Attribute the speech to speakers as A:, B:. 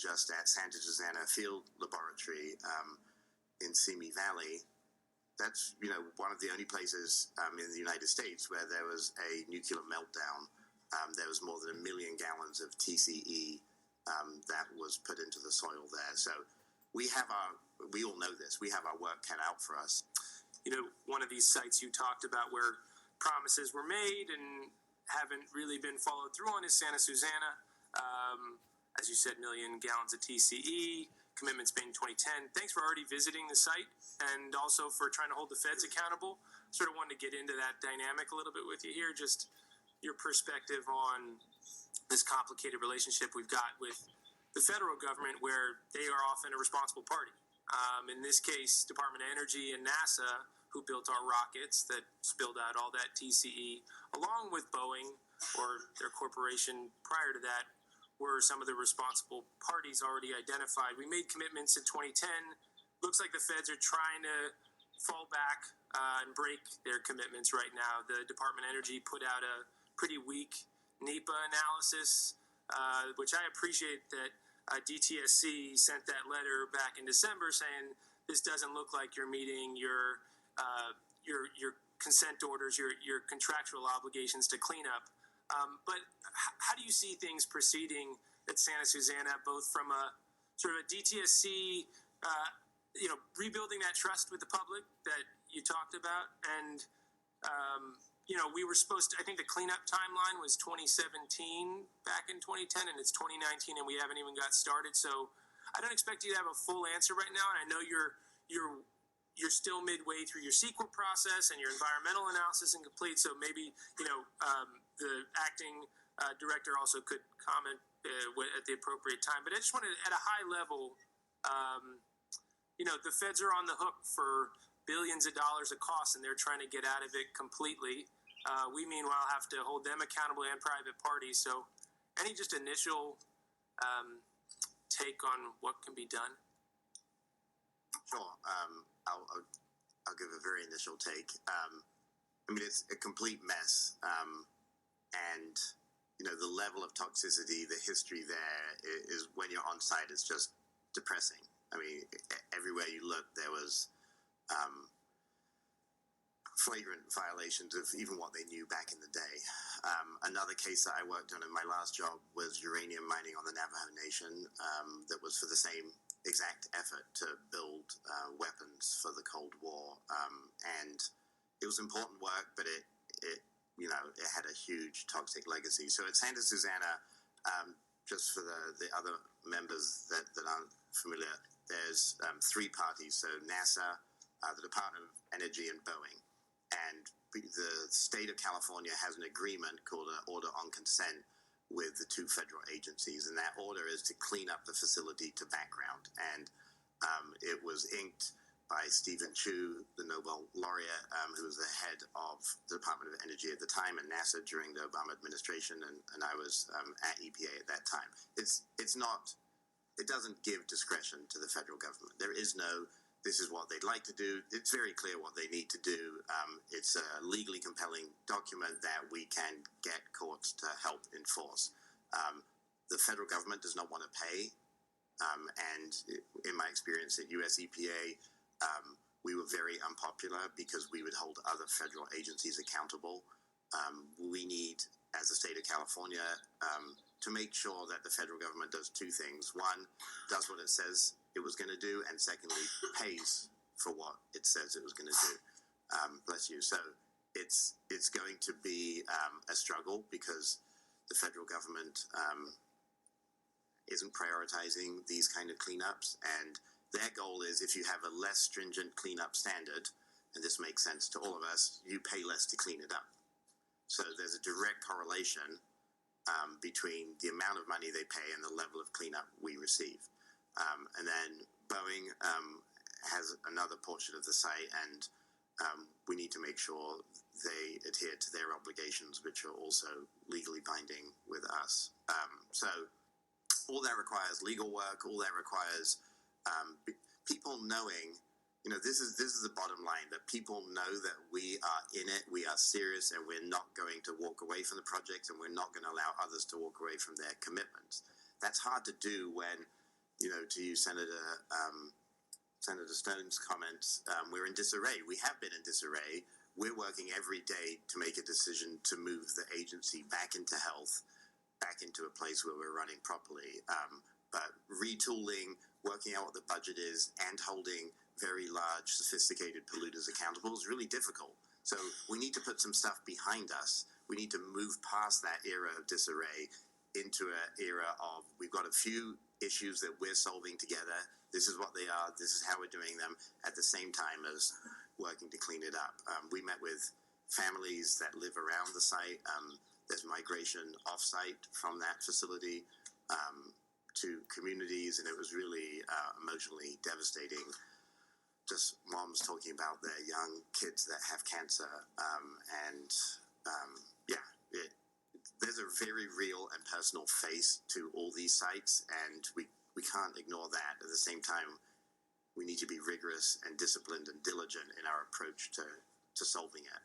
A: just at Santa Susana Field Laboratory in Simi Valley. That's, one of the only places in the United States where there was a nuclear meltdown. There was more than 1 million gallons of TCE that was put into the soil there. So we all know this. We have our work cut out for us.
B: One of these sites you talked about where promises were made and haven't really been followed through on is Santa Susana. As you said, 1 million gallons of TCE, commitments made in 2010. Thanks for already visiting the site and also for trying to hold the feds accountable. Sort of wanted to get into that dynamic a little bit with you here, just your perspective on this complicated relationship we've got with the federal government where they are often a responsible party. In this case, Department of Energy and NASA, who built our rockets that spilled out all that TCE, along with Boeing or their corporation prior to that, were some of the responsible parties already identified. We made commitments in 2010. Looks like the feds are trying to fall back and break their commitments right now. The Department of Energy put out a pretty weak NEPA analysis, which I appreciate that DTSC sent that letter back in December saying this doesn't look like you're meeting your consent orders, your contractual obligations to clean up. But how do you see things proceeding at Santa Susana, both from a sort of a DTSC, rebuilding that trust with the public that you talked about, and we were supposed to, I think the cleanup timeline was 2017 back in 2010, and it's 2019, and we haven't even got started. So I don't expect you to have a full answer right now, and I know you're still midway through your CEQA process and your environmental analysis incomplete. So maybe the acting director also could comment at the appropriate time. But I just wanted, at a high level, the feds are on the hook for billions of dollars of costs, and they're trying to get out of it completely. We, meanwhile, have to hold them accountable and private parties. So any just initial take on what can be done?
A: Sure. I'll give a very initial take. It's a complete mess. And, the level of toxicity, the history there is when you're on site, it's just depressing. Everywhere you look, there was flagrant violations of even what they knew back in the day. Another case that I worked on in my last job was uranium mining on the Navajo Nation that was for the same exact effort to build weapons for the Cold War. And it was important work, but it had a huge toxic legacy. So at Santa Susana, just for the other members that aren't familiar, there's 3 parties. So NASA, the Department of Energy, and Boeing. And the state of California has an agreement called an order on consent with the 2 federal agencies, and that order is to clean up the facility to background. And it was inked by Stephen Chu, the Nobel laureate, who was the head of the Department of Energy at the time and NASA during the Obama administration, and I was at EPA at that time. It doesn't give discretion to the federal government. There is no, this is what they'd like to do. It's very clear what they need to do. It's a legally compelling document that we can get courts to help enforce. The federal government does not want to pay. And in my experience at US EPA, we were very unpopular because we would hold other federal agencies accountable. We need, as the state of California, to make sure that the federal government does 2 things. One, does what it says it was going to do, and secondly, pays for what it says it was going to do. Bless you. So it's going to be a struggle because the federal government isn't prioritizing these kind of cleanups, and their goal is if you have a less stringent cleanup standard, and this makes sense to all of us, you pay less to clean it up. So there's a direct correlation between the amount of money they pay and the level of cleanup we receive. And then Boeing has another portion of the site, and we need to make sure they adhere to their obligations, which are also legally binding with us. So all that requires legal work, all that requires people knowing, this is the bottom line, that people know that we are in it, we are serious, and we're not going to walk away from the project, and we're not going to allow others to walk away from their commitments. That's hard to do when to use Senator Stone's comments, we're in disarray. We have been in disarray. We're working every day to make a decision to move the agency back into health, back into a place where we're running properly. But retooling, working out what the budget is, and holding very large, sophisticated polluters accountable is really difficult. So we need to put some stuff behind us. We need to move past that era of disarray into an era of, we've got a few issues that we're solving together. This is what they are. This is how we're doing them, at the same time as working to clean it up. We met with families that live around the site. There's migration off-site from that facility to communities, and it was really emotionally devastating. Just moms talking about their young kids that have cancer, there's a very real and personal face to all these sites, and we can't ignore that. At the same time, we need to be rigorous and disciplined and diligent in our approach to solving it.